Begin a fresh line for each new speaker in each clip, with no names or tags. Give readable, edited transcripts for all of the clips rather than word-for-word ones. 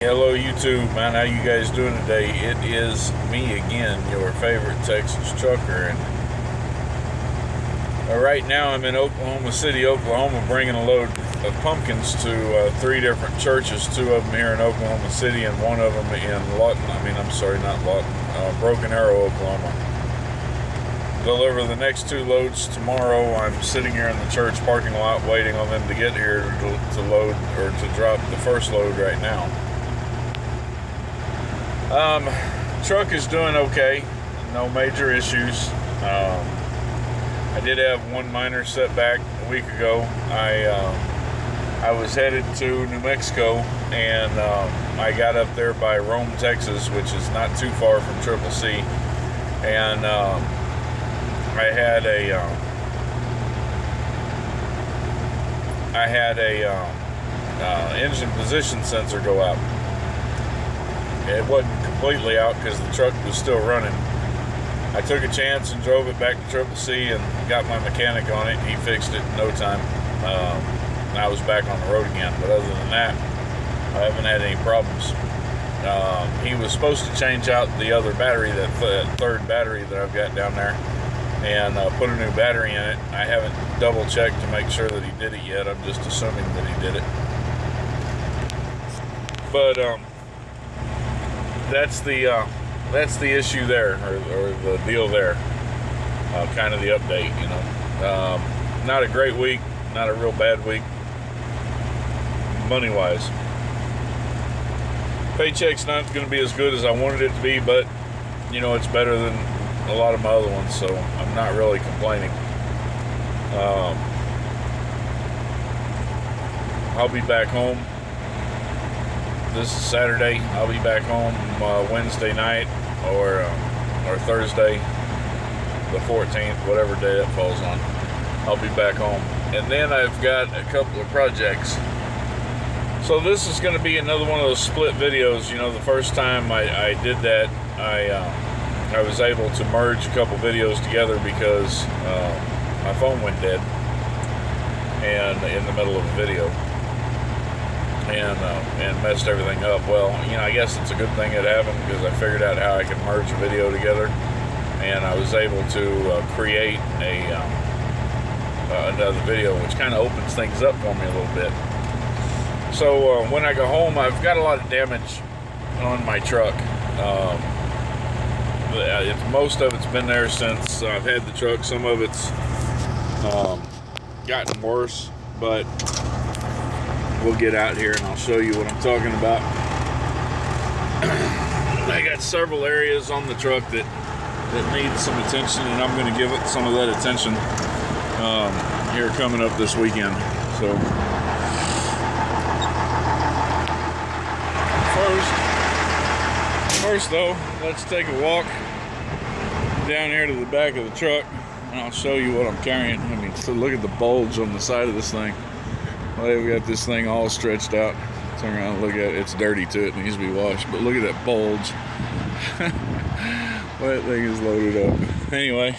Hello YouTube, man. How you guys doing today? It is me again, your favorite Texas trucker, and right now I'm in Oklahoma City, Oklahoma, bringing a load of pumpkins to 3 different churches. 2 of them here in Oklahoma City, and 1 of them in Broken Arrow, Oklahoma. Deliver the next 2 loads tomorrow. I'm sitting here in the church parking lot waiting on them to get here to load or to drop the first load right now. Truck is doing okay, no major issues. I did have 1 minor setback a week ago. I was headed to New Mexico, and I got up there by Rome, Texas, which is not too far from Triple C, and I had a engine position sensor go out. It wasn't completely out because the truck was still running. I took a chance and drove it back to Triple C and got my mechanic on it. He fixed it in no time. And I was back on the road again. But other than that, I haven't had any problems. He was supposed to change out the other battery, that 3rd battery that I've got down there, and put a new battery in it. I haven't double checked to make sure that he did it yet. I'm just assuming that he did it. But that's the issue there, or the deal there. Kind of the update, you know. Not a great week, not a real bad week, money-wise. Paycheck's not going to be as good as I wanted it to be, but you know, it's better than a lot of my other ones, so I'm not really complaining. I'll be back home. This is Saturday. I'll be back home Wednesday night or Thursday the 14th, whatever day that falls on. I'll be back home, and then I've got a couple of projects. So this is going to be another one of those split videos. You know, the first time I did that, I was able to merge a couple videos together because my phone went dead and in the middle of a video. And messed everything up. Well, you know, I guess it's a good thing it happened because I figured out how I could merge a video together, and I was able to create another video, which kind of opens things up for me a little bit. So when I go home, I've got a lot of damage on my truck. Most of it's been there since I've had the truck. Some of it's gotten worse, but we'll get out here and I'll show you what I'm talking about. I got several areas on the truck that need some attention, and I'm going to give it some of that attention here coming up this weekend. So first though, let's take a walk down here to the back of the truck and I'll show you what I'm carrying. I mean, so look at the bulge on the side of this thing. Well, they've got this thing all stretched out. Turn around and look at it. It's dirty too. It needs to be washed. But look at that bulge. Well, that thing is loaded up. Anyway,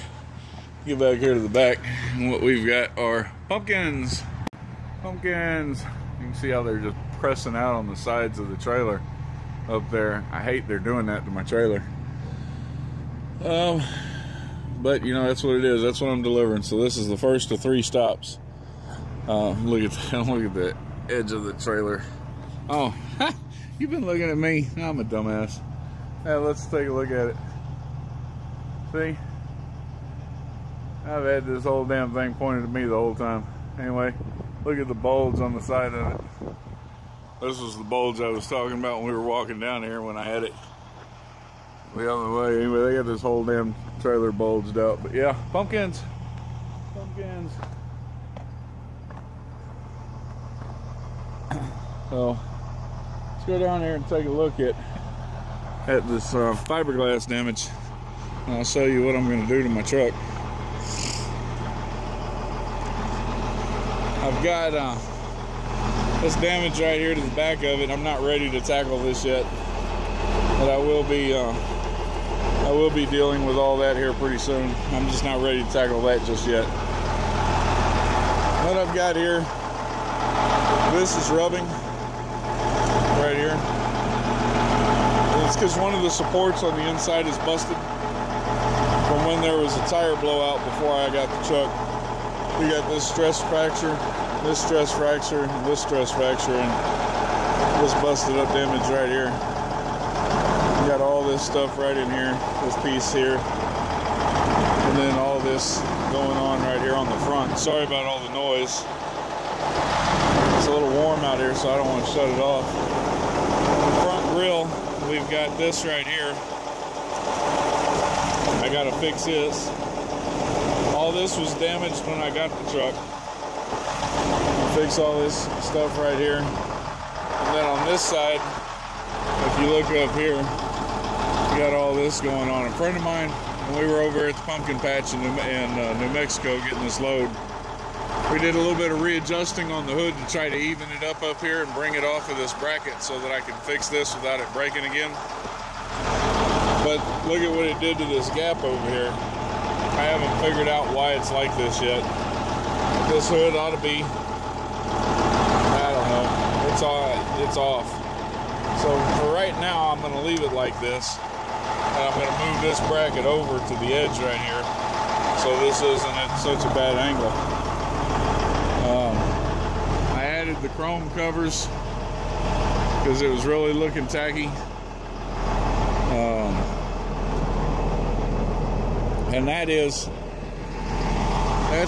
get back here to the back. And what we've got are pumpkins. Pumpkins. You can see how they're just pressing out on the sides of the trailer up there. I hate they're doing that to my trailer. But, you know, that's what it is. That's what I'm delivering. So this is the first of 3 stops. Look at that. Look at the edge of the trailer. Oh, you've been looking at me. I'm a dumbass. Now let's take a look at it. See? I've had this whole damn thing pointed at me the whole time. Anyway, look at the bulge on the side of it. This was the bulge I was talking about when we were walking down here when I had it the other way. Anyway, they got this whole damn trailer bulged out. But yeah, pumpkins. Pumpkins. So let's go down there and take a look at this fiberglass damage, and I'll show you what I'm going to do to my truck. I've got this damage right here to the back of it. I'm not ready to tackle this yet, but I will be dealing with all that here pretty soon. I'm just not ready to tackle that just yet. What I've got here, this is rubbing right here.
because one of the supports on the inside is busted from when there was a tire blowout before I got the truck. We got this stress fracture, this stress fracture, and this stress fracture, and this busted up damage right here. We got all this stuff right in here, this piece here, and then all this going on right here on the front. Sorry about all the noise. It's a little warm out here, so I don't want to shut it off. The front grille, we've got this right here. I gotta fix this. All this was damaged when I got the truck. Fix all this stuff right here. And then on this side, if you look up here, you got all this going on. A friend of mine, when we were over at the pumpkin patch in New Mexico getting this load, we did a little bit of readjusting on the hood to try to even it up here and bring it off of this bracket so that I could fix this without it breaking again. But look at what it did to this gap over here. I haven't figured out why it's like this yet. This hood ought to be, I don't know, it's off. So for right now, I'm gonna leave it like this. And I'm gonna move this bracket over to the edge right here, so this isn't at such a bad angle. I added the chrome covers because it was really looking tacky. And that's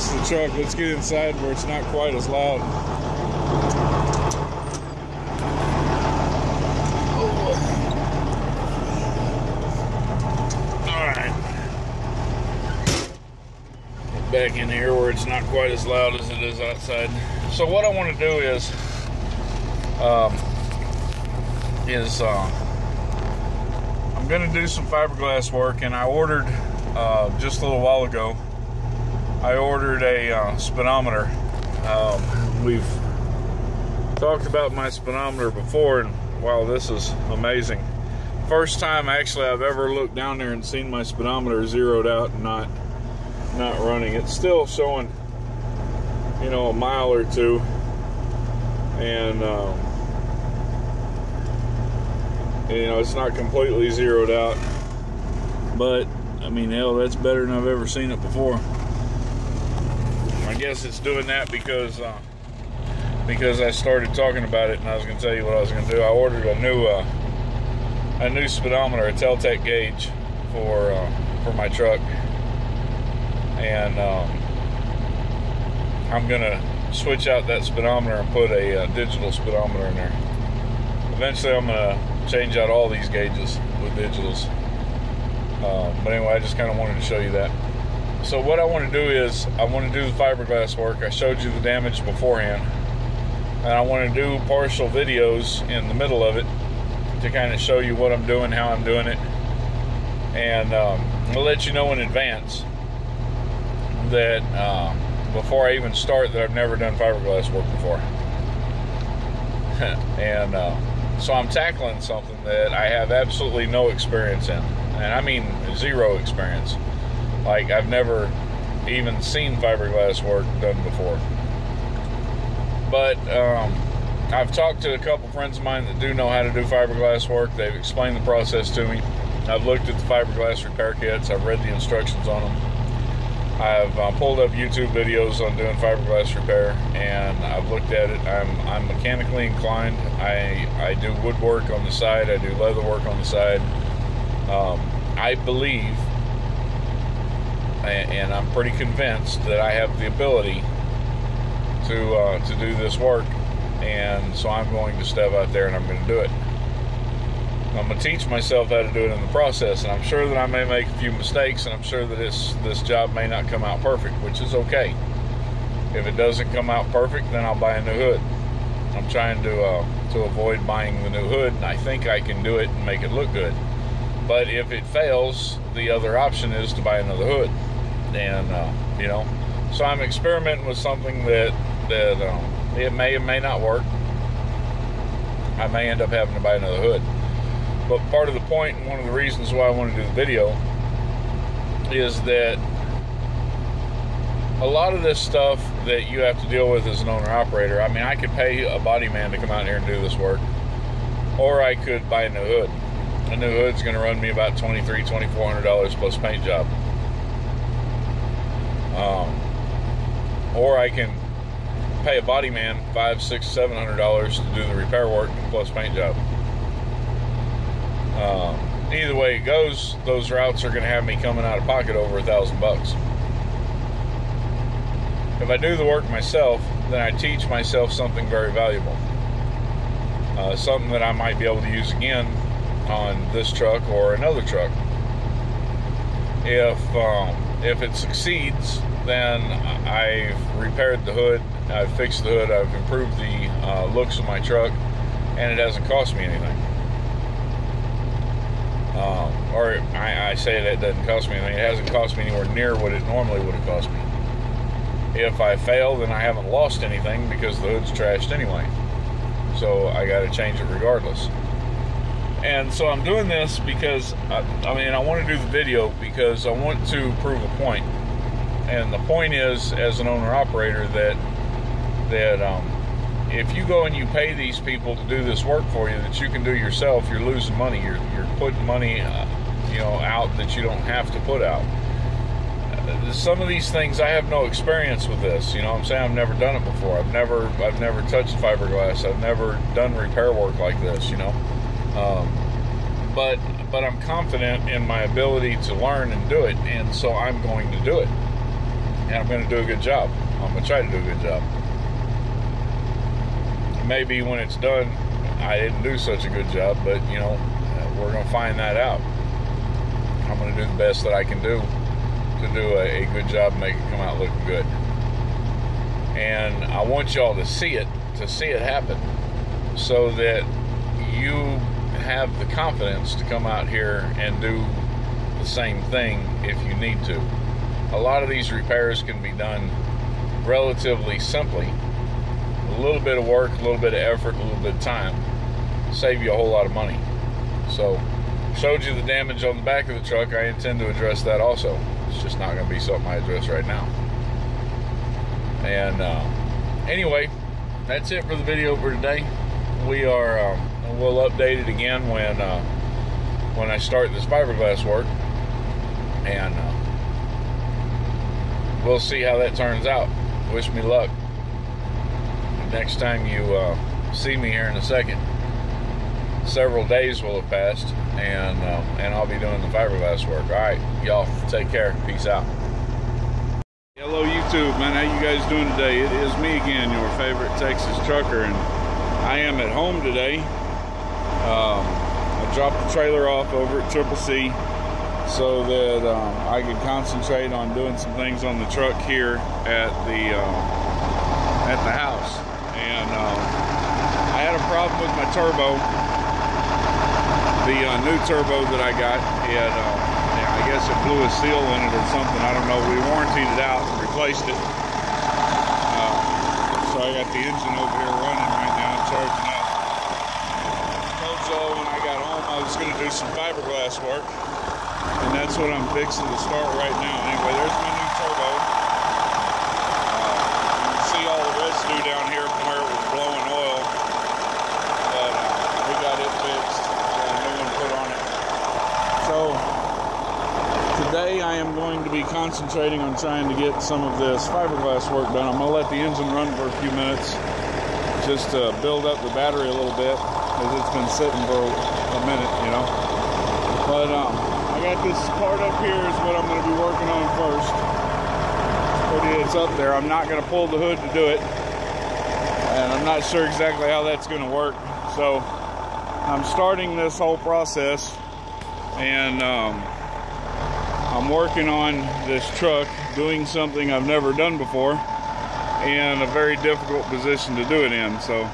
the truck. Let's get inside where it's not quite as loud. Alright. Back in here where it's not quite as loud as it is outside. So what I want to do is I'm going to do some fiberglass work, and I ordered just a little while ago, I ordered a speedometer. We've talked about my speedometer before, and wow, this is amazing. First time actually I've ever looked down there and seen my speedometer zeroed out and not running. It's still showing, you know, a mile or two, and you know, it's not completely zeroed out, but I mean, hell, that's better than I've ever seen it before. I guess it's doing that because I started talking about it, and I was going to tell you what I was going to do. I ordered a new speedometer, a Teltec gauge for my truck, and I'm going to switch out that speedometer and put a digital speedometer in there. Eventually, I'm going to change out all these gauges with digitals. But anyway, I just kind of wanted to show you that. So what I want to do is, I want to do the fiberglass work. I showed you the damage beforehand. And I want to do partial videos in the middle of it to kind of show you what I'm doing, how I'm doing it. And I'll let you know in advance that before I even start, that I've never done fiberglass work before. And so I'm tackling something that I have absolutely no experience in. And I mean zero experience. Like, I've never even seen fiberglass work done before. But I've talked to a couple friends of mine that do know how to do fiberglass work. They've explained the process to me. I've looked at the fiberglass repair kits. I've read the instructions on them. I've pulled up YouTube videos on doing fiberglass repair, and I've looked at it. I'm mechanically inclined. I do woodwork on the side. I do leather work on the side. I believe, and I'm pretty convinced, that I have the ability to do this work, and so I'm going to step out there and I'm going to do it. I'm going to teach myself how to do it in the process, and I'm sure that I may make a few mistakes, and I'm sure that this job may not come out perfect, which is okay. If it doesn't come out perfect, then I'll buy a new hood. I'm trying to avoid buying the new hood, and I think I can do it and make it look good. But if it fails, the other option is to buy another hood. And you know, so I'm experimenting with something that it may or may not work. I may end up having to buy another hood. But part of the point, and one of the reasons why I want to do the video, is that a lot of this stuff that you have to deal with as an owner-operator, I mean, I could pay a body man to come out here and do this work, or I could buy a new hood.
a new hood's going to run me about $2,300–2,400 plus paint job. Or I can pay a body man $500, $600, $700 to do the repair work plus paint job. Either way it goes, those routes are going to have me coming out of pocket over $1,000. If I do the work myself, then I teach myself something very valuable. Something that I might be able to use again on this truck or another truck. If it succeeds, then I've repaired the hood, I've fixed the hood, I've improved the looks of my truck, and it hasn't cost me anything. Or I say that it doesn't cost me anything. It hasn't cost me anywhere near what it normally would have cost me. If I fail, then I haven't lost anything because the hood's trashed anyway. So I got to change it regardless. And so I'm doing this because, I want to do the video because I want to prove a point. And the point is, as an owner-operator, that if you go and you pay these people to do this work for you that you can do yourself, you're losing money. You're putting money, out that you don't have to put out. Some of these things I have no experience with this. You know what I'm saying? I've never done it before. I've never touched fiberglass. I've never done repair work like this. But I'm confident in my ability to learn and do it, and so I'm going to do it. And I'm going to do a good job. I'm going to try to do a good job. Maybe when it's done, I didn't do such a good job, but, we're going to find that out. I'm going to do the best that I can do to do a good job and make it come out looking good. And I want y'all to see it happen, so that you have the confidence to come out here and do the same thing if you need to. A lot of these repairs can be done relatively simply. A little bit of work, a little bit of effort, a little bit of time, save you a whole lot of money. So, showed you the damage on the back of the truck. I intend to address that also. It's just not going to be something I address right now. And anyway, that's it for the video for today. We'll update it again when I start this fiberglass work, and we'll see how that turns out. Wish me luck. Next time you see me here in a second, several days will have passed, and I'll be doing the fiberglass work. All right, y'all, take care. Peace out.
Hello YouTube, man. How you guys doing today? It is me again, your favorite Texas trucker, and I am at home today. I dropped the trailer off over at CCC so that I could concentrate on doing some things on the truck here at the house. And I had a problem with my turbo. The new turbo that I got, I guess it blew a seal in it or something. I don't know. We warrantied it out and replaced it. So I got the engine over here running right now, charging up. So when I got home, I was going to do some fiberglass work, and that's what I'm fixing to start right now. Anyway, there's my new turbo. You can see all the residue down here from where it was blowing oil, but we got it fixed. Got a new one put on it. So today I am going to be concentrating on trying to get some of this fiberglass work done. I'm going to let the engine run for a few minutes just to build up the battery a little bit, because it's been sitting for a minute, But I got this part up here is what I'm going to be working on first. It's up there. I'm not going to pull the hood to do it, and I'm not sure exactly how that's going to work. So I'm starting this whole process, and I'm working on this truck, doing something I've never done before, and a very difficult position to do it in. So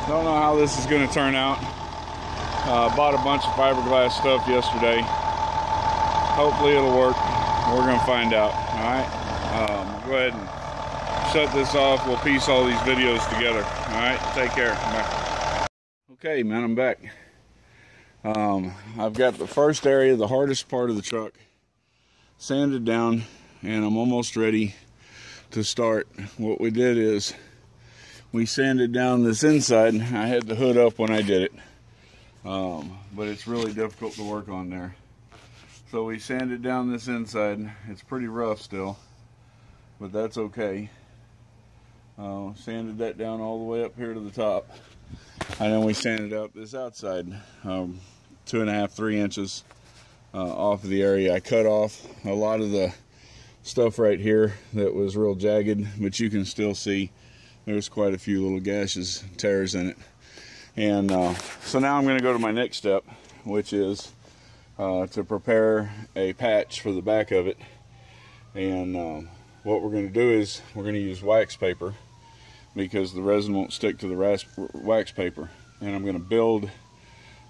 don't know how this is going to turn out. Bought a bunch of fiberglass stuff yesterday. Hopefully it'll work. We're going to find out. All right. Go ahead and shut this off. We'll piece all these videos together. All right. Take care. Bye. Okay, man. I'm back. I've got the first area, the hardest part of the truck, sanded down, and I'm almost ready to start. What we did is we sanded down this inside. I had the hood up when I did it.
but it's really difficult to work on there. So we sanded down this inside. It's pretty rough still, but that's okay. Sanded that down all the way up here to the top, and then we sanded up this outside 2.5 to 3 inches off of the area. I cut off a lot of the stuff right here that was real jagged, but you can still see there's quite a few little gashes, tears in it. And so now I'm going to go to my next step, which is to prepare a patch for the back of it. And what we're going to do is we're going to use wax paper, because the resin won't stick to the wax paper. And I'm going to build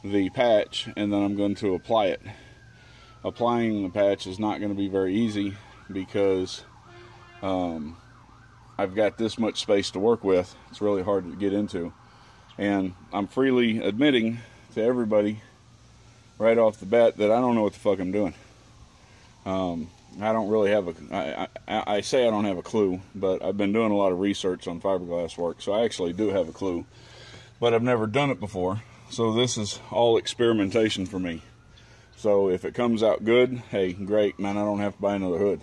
the patch, and then I'm going to apply it. Applying the patch is not going to be very easy, because I've got this much space to work with. It's really hard to get into, and I'm freely admitting to everybody right off the bat that I don't know what the fuck I'm doing. I don't really have I say I don't have a clue, but I've been doing a lot of research on fiberglass work, so I actually do have a clue, but I've never done it before. So this is all experimentation for me. So if it comes out good, hey, great, man, I don't have to buy another hood.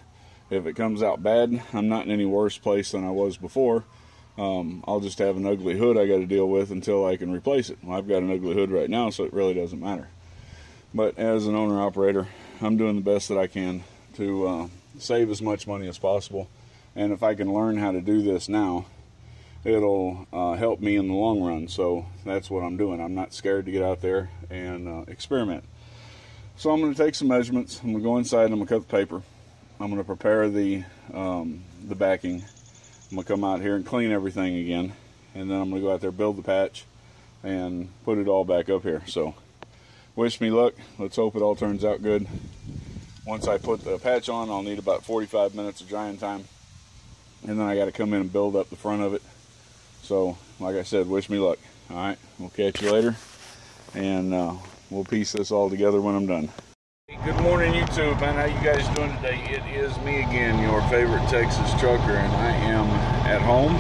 If it comes out bad, I'm not in any worse place than I was before. I'll just have an ugly hood I got to deal with until I can replace it. Well, I've got an ugly hood right now, so it really doesn't matter. But as an owner-operator, I'm doing the best that I can to save as much money as possible. And if I can learn how to do this now, it'll help me in the long run. So that's what I'm doing. I'm not scared to get out there and experiment. So I'm going to take some measurements. I'm going to go inside and I'm going to cut the paper. I'm going to prepare the backing. I'm going to come out here and clean everything again, and then I'm going to go out there, build the patch, and put it all back up here. So wish me luck. Let's hope it all turns out good. Once I put the patch on, I'll need about 45 minutes of drying time, and then I got to come in and build up the front of it. So like I said, wish me luck. All right, we'll catch you later, and we'll piece this all together when I'm done. Good morning, YouTube, man. How you guys doing today? It is me again, your favorite Texas trucker, and I am at home.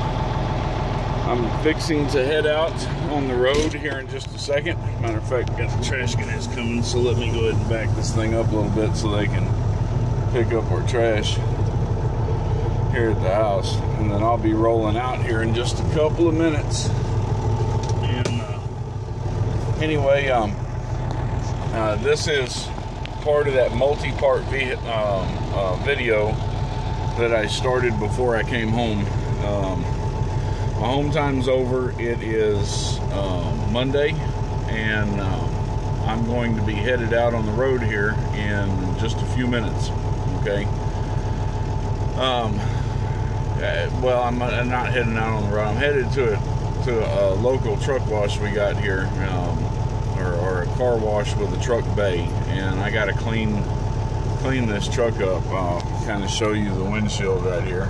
I'm fixing to head out on the road here in just a second. Matter of fact, got the trash guys coming, so let me go ahead and back this thing up a little bit so they can pick up our trash here at the house. And then I'll be rolling out here in just a couple of minutes. And anyway, this is part of that multi-part video that I started before I came home. My home time's over. It is Monday, and I'm going to be headed out on the road here in just a few minutes. Okay. Well, I'm not heading out on the road. I'm headed to a local truck wash we got here. Or a car wash with a truck bay, and I got to clean this truck up. I'll kind of show you the windshield right here.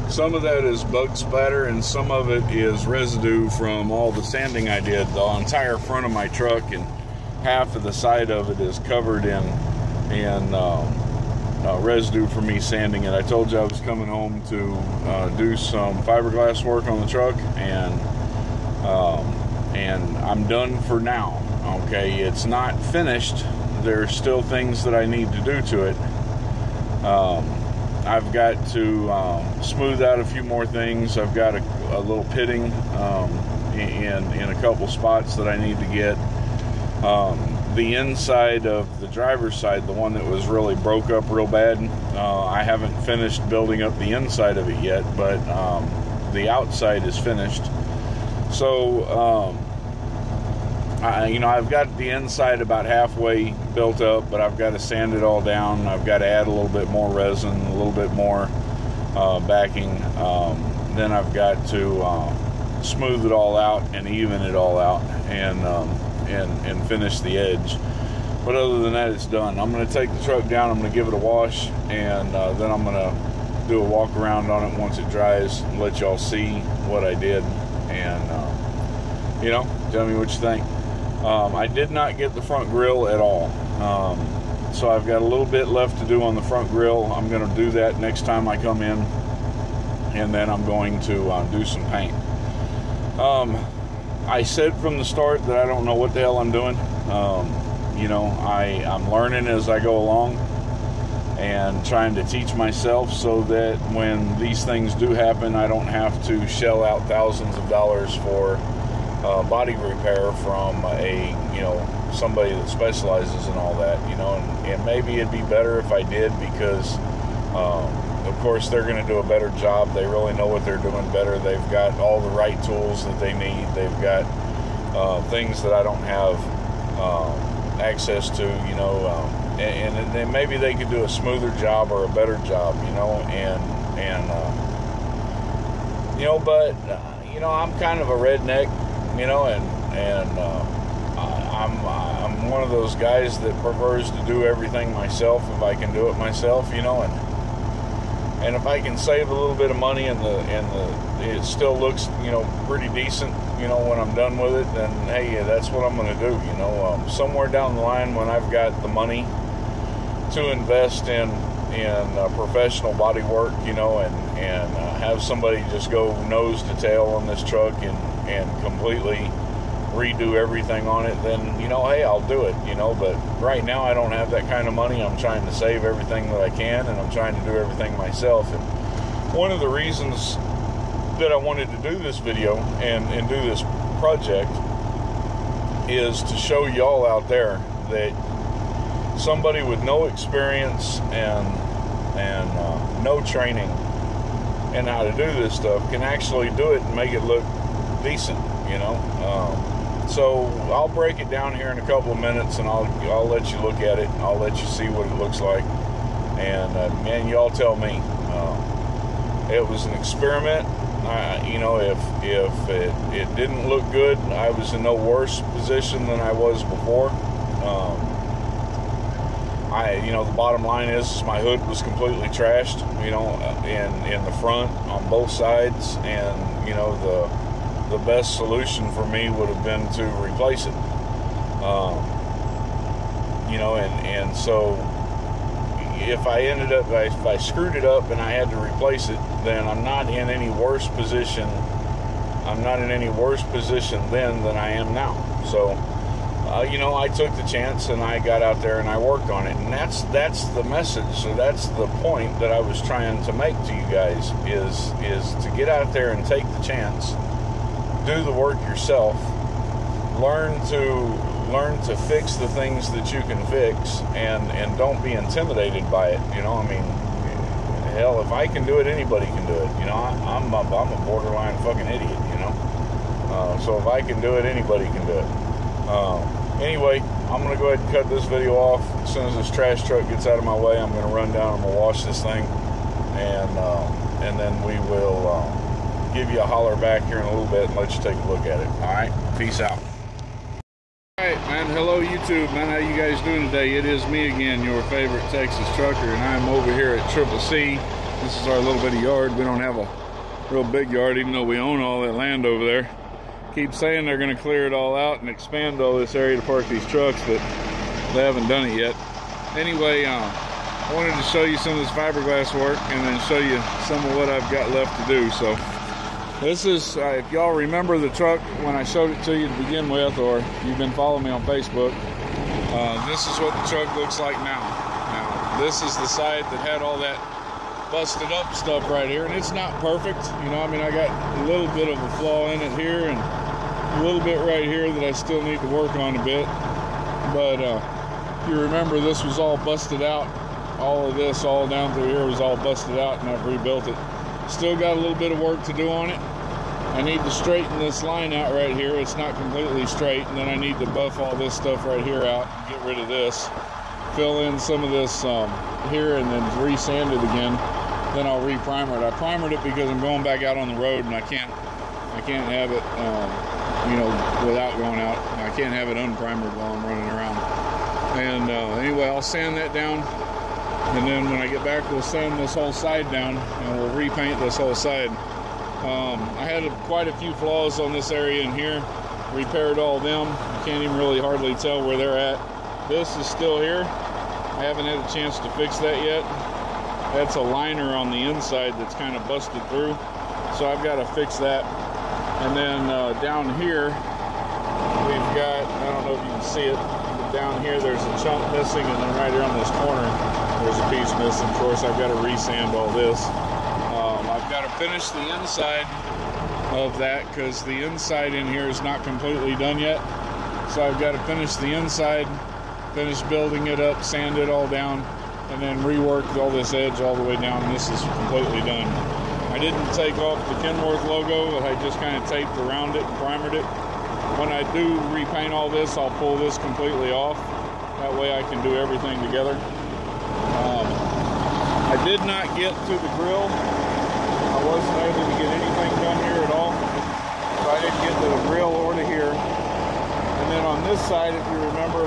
Some of that is bug splatter, and some of it is residue from all the sanding I did. The entire front of my truck and half of the side of it is covered in residue from me sanding it. I told you I was coming home to do some fiberglass work on the truck, and I'm done for now. Okay, it's not finished. There's still things that I need to do to it. I've got to smooth out a few more things. I've got a little pitting in a couple spots that I need to get. The inside of the driver's side, the one that was really broke up real bad, I haven't finished building up the inside of it yet, but the outside is finished. So I've got the inside about halfway built up, but I've got to sand it all down. I've got to add a little bit more resin, a little bit more backing. Then I've got to smooth it all out and even it all out, and finish the edge. But other than that, it's done. I'm going to take the truck down. I'm going to give it a wash, and then I'm going to do a walk around on it once it dries and let y'all see what I did, and tell me what you think. I did not get the front grille at all, so I've got a little bit left to do on the front grille. I'm going to do that next time I come in, and then I'm going to do some paint. I said from the start that I don't know what the hell I'm doing. You know, I'm learning as I go along and trying to teach myself so that when these things do happen, I don't have to shell out thousands of dollars for body repair from somebody that specializes in all that, you know, and maybe it'd be better if I did, because of course they're going to do a better job. They really know what they're doing better. They've got all the right tools that they need. They've got things that I don't have access to, you know, and then maybe they could do a smoother job or a better job, you know, you know, but you know, I'm kind of a redneck, you know, and I'm one of those guys that prefers to do everything myself if I can do it myself, you know, and if I can save a little bit of money and it still looks, you know, pretty decent, you know, when I'm done with it, then hey, that's what I'm going to do, you know. Somewhere down the line, when I've got the money to invest in professional body work, you know, and have somebody just go nose to tail on this truck and completely redo everything on it, then, you know, hey, I'll do it, you know. But right now I don't have that kind of money. I'm trying to save everything that I can, and I'm trying to do everything myself. And one of the reasons that I wanted to do this video and do this project is to show y'all out there that somebody with no experience and no training in how to do this stuff can actually do it and make it look decent, you know. So I'll break it down here in a couple of minutes, and I'll let you look at it. I'll let you see what it looks like, and man, y'all tell me. It was an experiment. You know, if it didn't look good, I was in no worse position than I was before. You know, the bottom line is my hood was completely trashed, you know, in the front on both sides, and you know, the best solution for me would have been to replace it. You know, and so if I screwed it up and I had to replace it, then I'm not in any worse position. I'm not in any worse position then than I am now. So, you know, I took the chance and I got out there and I worked on it, and that's the message. So that's the point that I was trying to make to you guys is to get out there and take the chance, do the work yourself, learn to fix the things that you can fix, and don't be intimidated by it. You know, I mean, hell, if I can do it, anybody can do it. You know, I'm a borderline fucking idiot, you know. So if I can do it, anybody can do it. Anyway, I'm going to go ahead and cut this video off. As soon as this trash truck gets out of my way, I'm going to run down, I'm going to wash this thing, and then we will give you a holler back here in a little bit and let you take a look at it. Alright, peace out. Alright, man, hello YouTube, man, how you guys doing today? It is me again, your favorite Texas trucker, and I'm over here at Triple C. This is our little bitty yard. We don't have a real big yard, even though we own all that land over there. Keep saying they're going to clear it all out and expand all this area to park these trucks, but they haven't done it yet. Anyway, I wanted to show you some of this fiberglass work and then show you some of what I've got left to do. So this is, if y'all remember the truck when I showed it to you to begin with, or you've been following me on Facebook, this is what the truck looks like now. Now, this is the side that had all that busted up stuff right here, and it's not perfect, you know. I mean, I got a little bit of a flaw in it here and a little bit right here that I still need to work on a bit, but if you remember, this was all busted out. All of this all down through here was all busted out, and I've rebuilt it. Still got a little bit of work to do on it. I need to straighten this line out right here. It's not completely straight, and then I need to buff all this stuff right here out, get rid of this, fill in some of this here, and then re-sand it again. Then I'll re-primer it. I primered it because I'm going back out on the road, and I can't have it, you know, without going out. I can't have it unprimered while I'm running around. And anyway, I'll sand that down, and then when I get back, we'll sand this whole side down, and we'll repaint this whole side. I had quite a few flaws on this area in here. Repaired all of them. You can't even really hardly tell where they're at. This is still here. I haven't had a chance to fix that yet. That's a liner on the inside that's kind of busted through, so I've got to fix that. And then down here,
got, I don't know if you can see it, but down here there's a chunk missing, and then right here on this corner there's a piece missing. Of course, I've got to resand all this. I've got to finish the inside of that because the inside in here is not completely done yet. So I've got to finish the inside, finish building it up, sand it all down, and then rework all this edge all the way down, and this is completely done. I didn't take off the Kenworth logo, I just kind of taped around it and primered it. When I do repaint all this, I'll pull this completely off. That way I can do everything together. I did not get to the grill. I wasn't able to get anything done here at all. So I didn't get to the grill or to here. And then on this side, if you remember,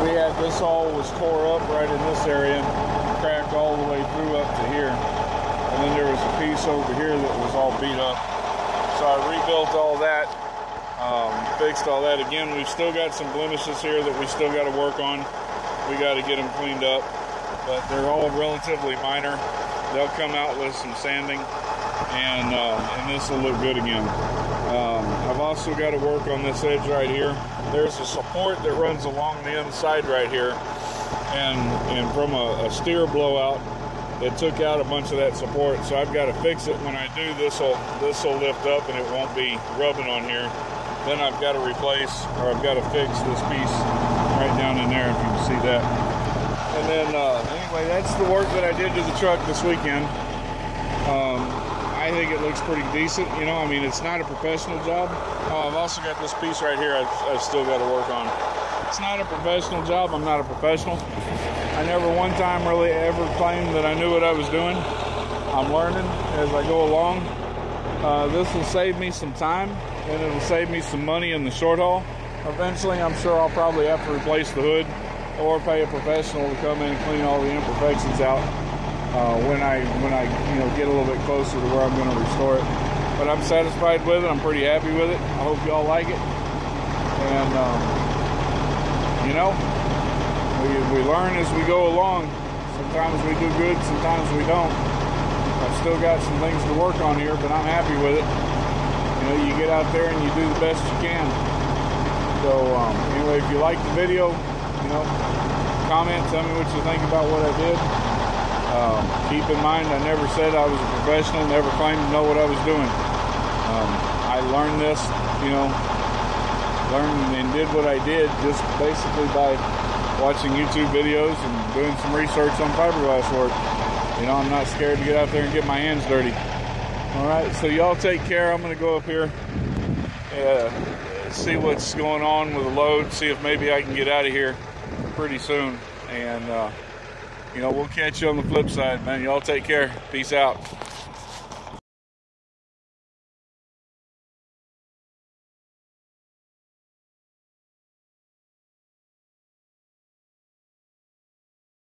we had this all was tore up right in this area, cracked all the way through up to here. And then there was a piece over here that was all beat up. So I rebuilt all that, fixed all that. Again, we've still got some blemishes here that we still got to work on. We got to get them cleaned up, but they're all relatively minor. They'll come out with some sanding, and this will look good again. I've also got to work on this edge right here. There's a support that runs along the inside right here, and from a steer blowout, it took out a bunch of that support. So I've got to fix it. When I do, this will lift up and it won't be rubbing on here. Then I've got to replace, or I've got to fix this piece right down in there, if you can see that. And then anyway, that's the work that I did to the truck this weekend. I think it looks pretty decent. You know, I mean, it's not a professional job. I've also got this piece right here I've still got to work on. It's not a professional job. I'm not a professional. I never one time really ever claimed that I knew what I was doing. I'm learning as I go along. This will save me some time, and it'll save me some money in the short haul. Eventually, I'm sure I'll probably have to replace the hood or pay a professional to come in and clean all the imperfections out when I get a little bit closer to where I'm going to restore it. But I'm satisfied with it. I'm pretty happy with it. I hope y'all like it. And we learn as we go along. Sometimes we do good, sometimes we don't. I've still got some things to work on here, but I'm happy with it. You know, you get out there and you do the best you can. So anyway, if you like the video, comment, tell me what you think about what I did. Keep in mind, I never said I was a professional, never claimed to know what I was doing. I learned this, learned and did what I did just basically by watching YouTube videos and doing some research on fiberglass work. I'm not scared to get out there and get my hands dirty. All right, so y'all take care. I'm going to go up here, see what's going on with the load, see if maybe I can get out of here pretty soon. And, we'll catch you on the flip side, man. Y'all take care. Peace out.